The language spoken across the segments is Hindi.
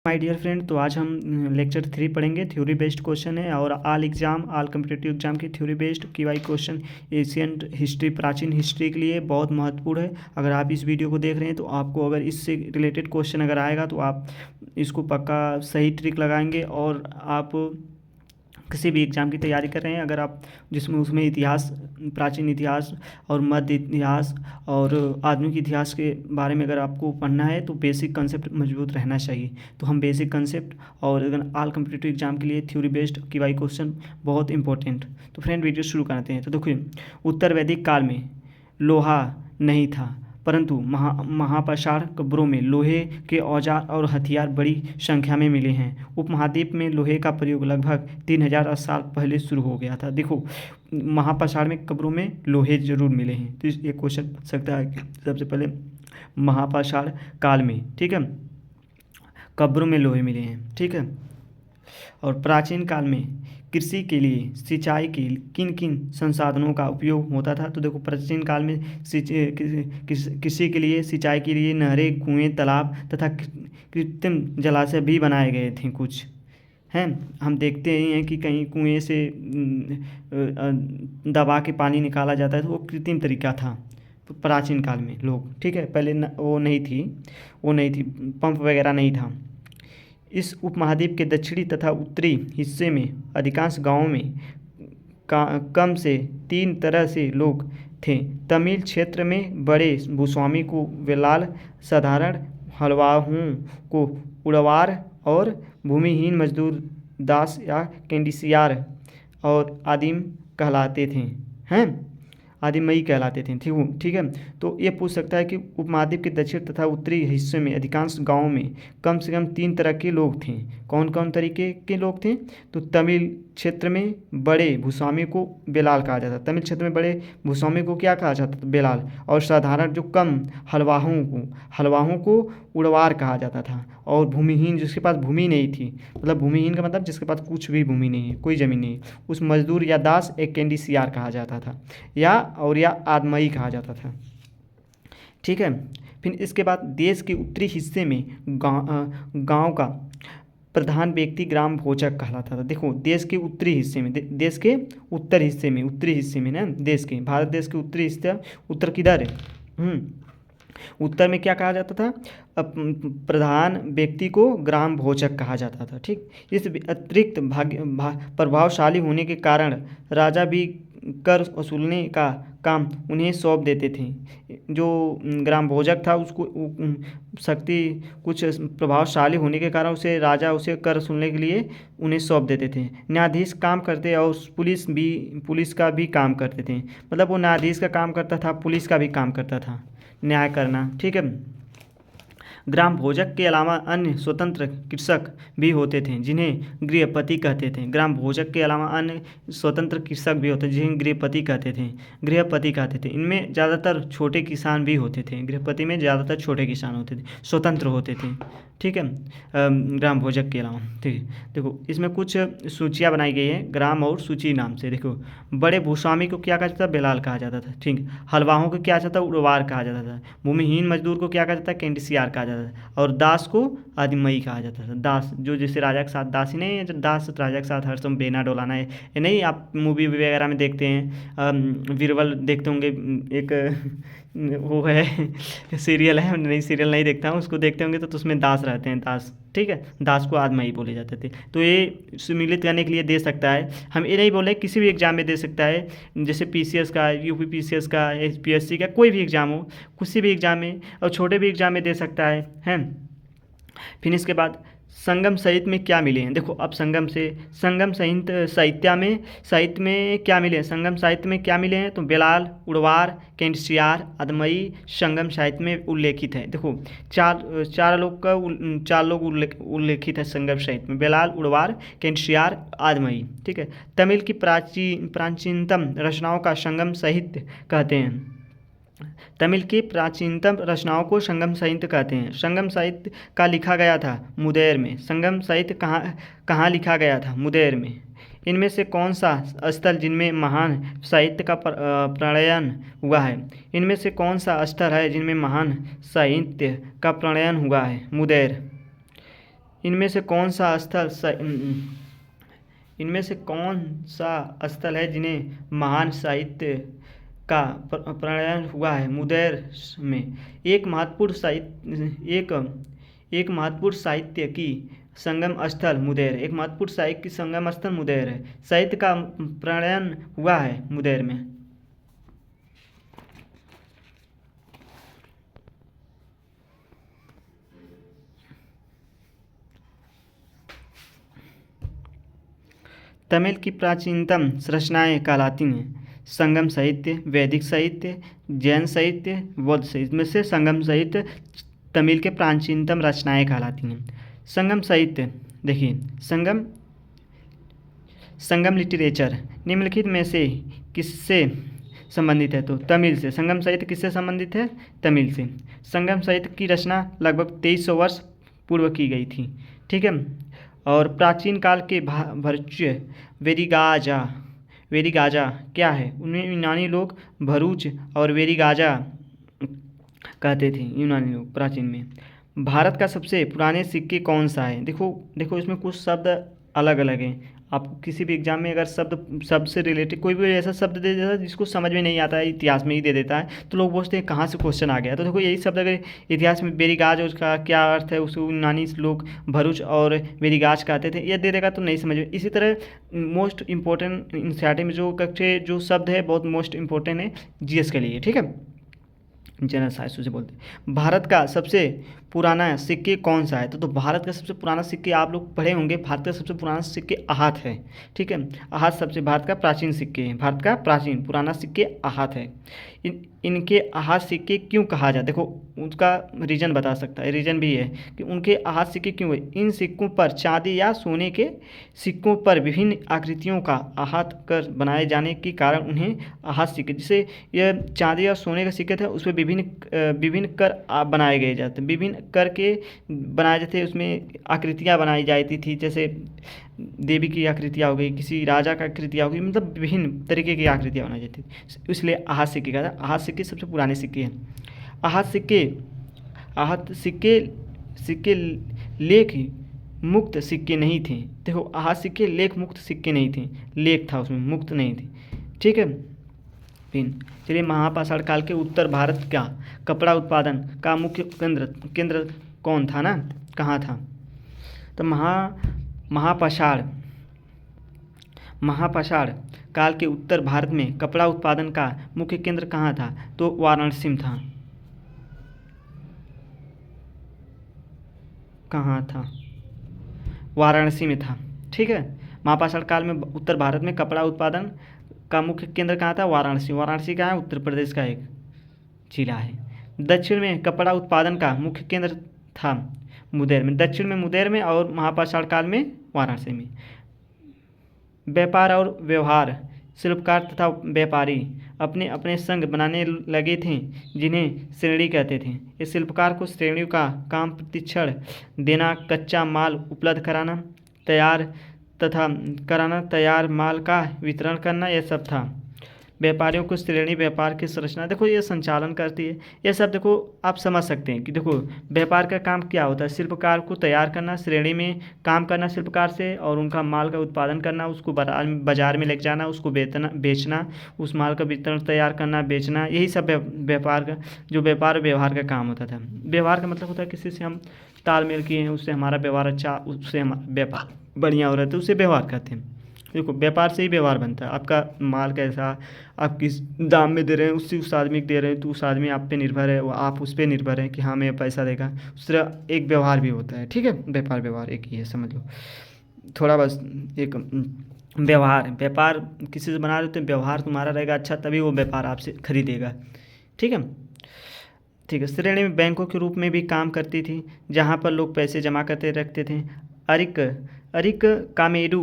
माय डियर फ्रेंड, तो आज हम लेक्चर 3 पढ़ेंगे। थ्योरी बेस्ड क्वेश्चन है और ऑल कम्पिटिटिव एग्जाम की theory based QI question Asian history, प्राचीन हिस्ट्री के लिए बहुत महत्वपूर्ण है। अगर आप इस वीडियो को देख रहे हैं तो आपको अगर इससे रिलेटेड क्वेश्चन अगर आएगा तो आप इसको पक्का सही ट्रिक लगाएंगे और आप किसी भी एग्ज़ाम की तैयारी कर रहे हैं, अगर आप जिसमें उसमें इतिहास, प्राचीन इतिहास और मध्य इतिहास और आधुनिक इतिहास के बारे में अगर आपको पढ़ना है तो बेसिक कंसेप्ट मजबूत रहना चाहिए। तो हम बेसिक कंसेप्ट और ऑल कम्पिटिटिव एग्जाम के लिए थ्योरी बेस्ड QI क्वेश्चन बहुत इंपॉर्टेंट। तो फ्रेंड वीडियो शुरू करते हैं। तो देखिए, उत्तर वैदिक काल में लोहा नहीं था, परंतु महापाषाण कब्रों में लोहे के औजार और हथियार बड़ी संख्या में मिले हैं। उपमहाद्वीप में लोहे का प्रयोग लगभग 3000 साल पहले शुरू हो गया था। देखो, महापाषाण में कब्रों में लोहे जरूर मिले हैं। तो ये क्वेश्चन पूछ सकता है कि सबसे पहले महापाषाण काल में, ठीक है, कब्रों में लोहे मिले हैं, ठीक है। और प्राचीन काल में कृषि के लिए सिंचाई के किन किन संसाधनों का उपयोग होता था। तो देखो, प्राचीन काल में कृषि के लिए, सिंचाई के लिए नहरें, कुएं, तालाब तथा कृत्रिम जलाशय भी बनाए गए थे कुछ हैं। हम देखते ही हैं कि कहीं कुएं से दबा के पानी निकाला जाता है, तो वो कृत्रिम तरीका था प्राचीन काल में लोग, ठीक है। पहले वो नहीं थी पंप वगैरह नहीं था। इस उपमहाद्वीप के दक्षिणी तथा उत्तरी हिस्से में अधिकांश गांवों में कम से 3 तरह से लोग थे। तमिल क्षेत्र में बड़े भूस्वामी को वेलाल, साधारण हलवाहों को उड़वार और भूमिहीन मजदूर दास या कैंडिसियार और आदिम कहलाते थे, हैं, आदिमयी कहलाते थे, ठीक है। तो ये पूछ सकता है कि उपमहाद्वीप के दक्षिण तथा उत्तरी हिस्से में अधिकांश गांवों में कम से कम 3 तरह के लोग थे। कौन कौन तरीके के लोग थे? तो तमिल क्षेत्र में बड़े भूस्वामी को बेलाल कहा जाता था। तमिल क्षेत्र में बड़े भूस्वामी को क्या कहा जाता था? बेलाल। और साधारण जो कम हलवाहों को उड़वार कहा जाता था। और भूमिहीन, जिसके पास भूमि नहीं थी, मतलब भूमिहीन का मतलब जिसके पास कुछ भी भूमि नहीं है, कोई ज़मीन नहीं, उस मजदूर या दास एक कैंडिसियार कहा जाता था, या आदमयी कहा जाता था, ठीक है। फिर इसके बाद देश के उत्तरी हिस्से में गांव का प्रधान व्यक्ति ग्राम भोजक कहलाता था। देखो, देश के उत्तरी हिस्से में, देश के उत्तरी हिस्से में ना, देश के, भारत देश के उत्तरी हिस्सा, उत्तर किधर है? उत्तर में क्या कहा जाता था? प्रधान व्यक्ति को ग्राम भोजक कहा जाता था, ठीक। इस अतिरिक्त प्रभावशाली होने के कारण राजा भी कर वसूलने का काम उन्हें सौंप देते थे। जो ग्राम भोजक था उसको शक्ति, कुछ प्रभावशाली होने के कारण राजा उसे कर वसूलने के लिए उन्हें सौंप देते थे। न्यायाधीश काम करते और पुलिस का भी काम करते थे। मतलब वो न्यायाधीश का काम करता था, पुलिस का भी काम करता था, न्याय करना, ठीक है। ग्राम भोजक के अलावा अन्य स्वतंत्र कृषक भी होते थे जिन्हें गृहपति कहते थे। ग्राम भोजक के अलावा अन्य स्वतंत्र कृषक भी होते थे जिन्हें गृहपति कहते थे। इनमें ज़्यादातर छोटे किसान भी होते थे। गृहपति में ज़्यादातर छोटे किसान होते थे, स्वतंत्र होते थे, ठीक है, ग्राम भोजक के अलावा, ठीक है। देखो, इसमें कुछ सूचियाँ बनाई गई हैं ग्राम और सूची नाम से। देखो, बड़े भूस्वामी को क्या कहा जाता था? बेलाल कहा जाता था, ठीक। हलवाहों को क्या जाता था? उड़वार कहा जाता था। भूमिहीन मजदूर को क्या कहा जाता था? कैंडिसियार कहा जाता था। और दास को आदिमयी कहा जाता था। दास, जो जैसे राजा के साथ दासी नहीं है, जो दास राजा के साथ हर समय बेना डोलाना है, ये नहीं, आप मूवी वगैरह में देखते हैं, वीरबल देखते होंगे, एक वो है सीरियल है, नहीं सीरियल नहीं देखता हूँ, उसको देखते होंगे तो उसमें दास रहते हैं, दास, ठीक है। दास को आदमयी बोले जाते थे। तो ये सम्मिलित करने के लिए दे सकता है। हम ये नहीं बोले, किसी भी एग्जाम में दे सकता है, जैसे PCS का, UP PCS का, SPSC का, कोई भी एग्ज़ाम हो, किसी भी एग्ज़ाम में, और छोटे भी एग्ज़ाम में दे सकता है, हैं। फिर इसके बाद संगम साहित्य में क्या मिले हैं? देखो, अब संगम साहित्य में क्या मिले हैं? संगम साहित्य में क्या मिले हैं? तो बेलाल, उड़वार, कैंडिसियार, आदमयी संगम साहित्य में उल्लेखित है। देखो, चार लोग उल्लेखित है संगम साहित्य में: बेलाल, उड़वार, कैंडिसियार, आदमयी, ठीक है। तमिल की प्राचीनतम रचनाओं का संगम साहित्य कहते हैं। तमिल की प्राचीनतम रचनाओं को संगम साहित्य कहते हैं। संगम साहित्य का लिखा गया था मुदैर में। संगम साहित्य कहाँ लिखा गया था? मुदैर में। इनमें से कौन सा स्थल जिनमें महान साहित्य का प्रणयन हुआ है? इनमें से कौन सा स्थल है जिनमें महान साहित्य का प्रणयन हुआ है? मुदैर। इनमें से कौन सा स्थल इनमें से कौन सा स्थल है जिन्हें महान साहित्य का प्रणयन हुआ है? मुदेर में एक महत्वपूर्ण साहित्य की संगम स्थल मुदेर, एक महत्वपूर्ण साहित्य की संगम स्थल मुदेर है। साहित्य का प्रणयन हुआ है मुदेर में। तमिल की प्राचीनतम रचनाएँ कहलाती हैं संगम साहित्य, वैदिक साहित्य, जैन साहित्य, बौद्ध साहित्य। में से संगम साहित्य तमिल के प्राचीनतम रचनाएँ कहलाती हैं। संगम साहित्य देखिए, संगम लिटरेचर निम्नलिखित में से किससे संबंधित है? तो तमिल से। संगम साहित्य किससे संबंधित है? तमिल से। संगम साहित्य की रचना लगभग 2300 वर्ष पूर्व की गई थी, ठीक है। और प्राचीन काल के भरुच वेरिगाजा क्या है? उन्हें यूनानी लोग भरूच और वेरिगाजा कहते थे, यूनानी लोग प्राचीन में। भारत का सबसे पुराने सिक्के कौन सा है? देखो इसमें कुछ शब्द अलग अलग हैं। आपको किसी भी एग्जाम में अगर शब्द से रिलेटेड कोई भी ऐसा शब्द दे देता है जिसको समझ में नहीं आता है, इतिहास में ही दे देता है, तो लोग पूछते हैं कहाँ से क्वेश्चन आ गया। तो देखो यही शब्द अगर इतिहास में बेरीगाज उसका क्या अर्थ है, उसको यूनानी लोग भरूच और बेरीगाज कहते थे, ये दे देगा तो नहीं समझ में। इसी तरह मोस्ट इंपॉर्टेंट एनसीईआरटी में जो शब्द है बहुत मोस्ट इंपॉर्टेंट है जीएस के लिए, ठीक है। जनरल साइंस उसे बोलते हैं। भारत का सबसे पुराना सिक्के कौन सा है? तो भारत का सबसे पुराना सिक्के आप लोग पढ़े होंगे। भारत का सबसे पुराना सिक्के आहत है, ठीक है। आहत सबसे भारत का प्राचीन सिक्के हैं। भारत का प्राचीन पुराना सिक्के आहत है। इनके आहत सिक्के क्यों कहा जाता है? देखो उसका रीज़न बता सकता है। रीज़न भी है कि उनके आहत सिक्के क्यों है। इन सिक्कों पर चांदी या सोने के सिक्कों पर विभिन्न आकृतियों का आहत कर बनाए जाने के कारण उन्हें आहत सिक्के, जैसे यह चांदी या सोने का सिक्के थे उसमें विभिन्न कर बनाए गए जाते, विभिन्न करके बनाए जाते, उसमें आकृतियाँ बनाई जाती थी, जैसे देवी की आकृतियाँ हो गई, किसी राजा का आकृतियाँ हो गई, मतलब विभिन्न तरीके की आकृतियाँ बनाई जाती थी, इसलिए आहत सिक्के का था। आहत सिक्के सबसे पुराने सिक्के हैं। आहत सिक्के लेख मुक्त सिक्के नहीं थे। देखो आहत सिक्के लेख मुक्त सिक्के नहीं थे, लेख था उसमें, मुक्त नहीं थी, ठीक है। फिर चलिए, महापाषाण काल के उत्तर भारत का कपड़ा उत्पादन का मुख्य केंद्र कौन था ना, कहाँ था? तो महापाषाण काल के उत्तर भारत में कपड़ा उत्पादन का मुख्य केंद्र कहाँ था? तो वाराणसी में था। कहाँ था? वाराणसी में था, ठीक है। महापाषाण काल में उत्तर भारत में कपड़ा उत्पादन का मुख्य केंद्र कहाँ था? वाराणसी। वाराणसी कहाँ है? उत्तर प्रदेश का एक जिला है। दक्षिण में कपड़ा उत्पादन का मुख्य केंद्र था मुदेर में। दक्षिण में मुदेर में और महापाषाण काल में वाराणसी में। व्यापार और व्यवहार, शिल्पकार तथा व्यापारी अपने अपने संघ बनाने लगे थे जिन्हें श्रेणी कहते थे। इस शिल्पकार को श्रेणियों का काम प्रतिक्षण देना, कच्चा माल उपलब्ध कराना, तैयार माल का वितरण करना, यह सब था। व्यापारियों को श्रेणी व्यापार की संरचना, देखो ये संचालन करती है। यह सब देखो आप समझ सकते हैं कि देखो व्यापार का काम क्या होता है। शिल्पकार को तैयार करना, श्रेणी में काम करना शिल्पकार से, और उनका माल का उत्पादन करना, उसको बाजार में लेके जाना, उसको बेचना, उस माल का वितरण तैयार करना, बेचना, यही सब व्यापार का जो व्यापार व्यवहार का काम होता था। व्यवहार का मतलब होता है किसी से हम तालमेल किए हैं, उससे हमारा व्यवहार अच्छा, उससे हमारा व्यापार बढ़िया हो रहा है तो उसे व्यवहार कहते हैं। देखो व्यापार से ही व्यवहार बनता है। आपका माल कैसा, आप किस दाम में दे रहे हैं, उससे उस आदमी को दे रहे हैं तो उस आदमी आप पे निर्भर है, वो आप उस पर निर्भर है कि हाँ मैं पैसा देगा। उस तरह एक व्यवहार भी होता है, ठीक है। व्यवहार एक ही है, समझ लो थोड़ा बस। एक व्यापार किसी से बना रहे हो तो व्यवहार तुम्हारा रहेगा अच्छा, तभी वो व्यापार आपसे खरीदेगा, ठीक है। श्रेणी में बैंकों के रूप में भी काम करती थी जहाँ पर लोग पैसे जमा करते रखते थे। अरिक कामेरू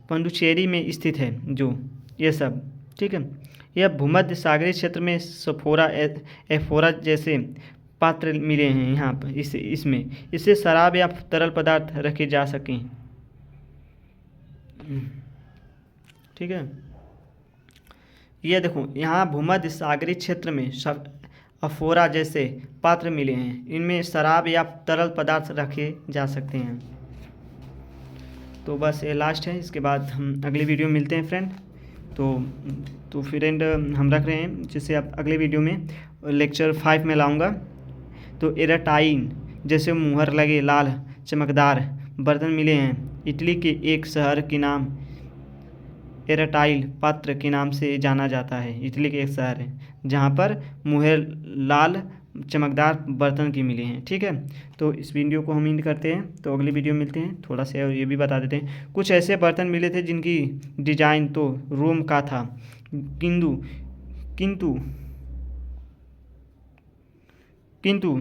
पुडुचेरी में स्थित है जो ये सब, ठीक है। यह भूमध्य सागरीय क्षेत्र में सफोरा एफोरा जैसे पात्र मिले हैं यहाँ पर इससे शराब या तरल पदार्थ रखे जा सकें, ठीक है। ये देखो यहाँ भूमध्य सागरीय क्षेत्र में अफोरा जैसे पात्र मिले हैं, इनमें शराब या तरल पदार्थ रखे जा सकते हैं। तो बस ये लास्ट है, इसके बाद हम अगले वीडियो में मिलते हैं फ्रेंड। तो फ्रेंड हम रख रहे हैं, जिससे आप अगले वीडियो में लेक्चर 5 में लाऊंगा। तो एराटाइन जैसे मुहर लगे लाल चमकदार बर्तन मिले हैं। इटली के एक शहर के नाम एराटाइल पात्र के नाम से जाना जाता है। इटली के एक शहर है जहाँ पर मुहर लाल चमकदार बर्तन की मिले हैं। ठीक है, तो इस वीडियो को हम इंड करते हैं, तो अगली वीडियो में मिलते हैं। थोड़ा सा ये भी बता देते हैं, कुछ ऐसे बर्तन मिले थे जिनकी डिजाइन तो रोम का था, किंतु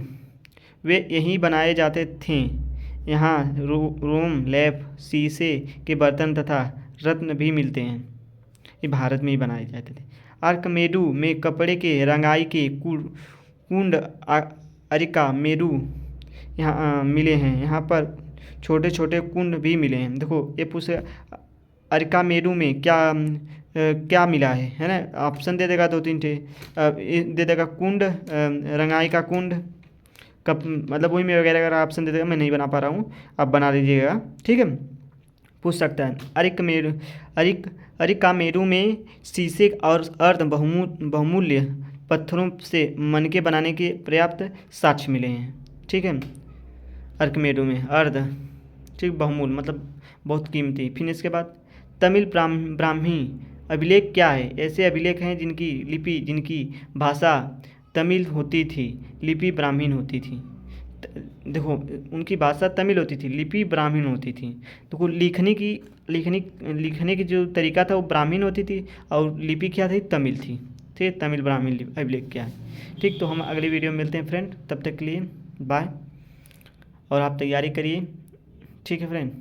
वे यहीं बनाए जाते थे। यहाँ रोम लैप शीशे के बर्तन तथा रत्न भी मिलते हैं, ये भारत में ही बनाए जाते थे। आर्कमेडू में कपड़े के रंगाई के कुंड अरिका मेरू यहाँ मिले हैं। यहाँ पर छोटे छोटे कुंड भी मिले हैं। देखो ये पूछ अरिका मेरू में क्या मिला है ना। ऑप्शन दे देगा 2-3 ठे, दे देगा कुंड, रंगाई का कुंड, कप मतलब वही में वगैरह अगर ऑप्शन दे देगा। मैं नहीं बना पा रहा हूँ, आप बना लीजिएगा। ठीक है, पूछ सकता है। अरिकामेरू में शीशे और अर्ध बहुमूल्य पत्थरों से मनके बनाने के पर्याप्त साक्ष्य मिले हैं। ठीक है, अरिकामेरू में अर्ध, ठीक, बहुमूल्य मतलब बहुत कीमती। फिर इसके बाद तमिल ब्राह्मी अभिलेख क्या है। ऐसे अभिलेख हैं जिनकी लिपि, जिनकी भाषा तमिल होती थी, लिपि ब्राह्मीण होती थी। देखो उनकी भाषा तमिल होती थी, लिपि ब्राह्मीण होती थी। तो लिखने की जो तरीका था वो ब्राह्मीण होती थी, और लिपि क्या थी, तमिल थी। ठीक, तमिल ब्राह्मीण अभिलेख क्या है। ठीक, तो हम अगली वीडियो में मिलते हैं फ्रेंड, तब तक के लिए बाय, और आप तैयारी करिए। ठीक है फ्रेंड।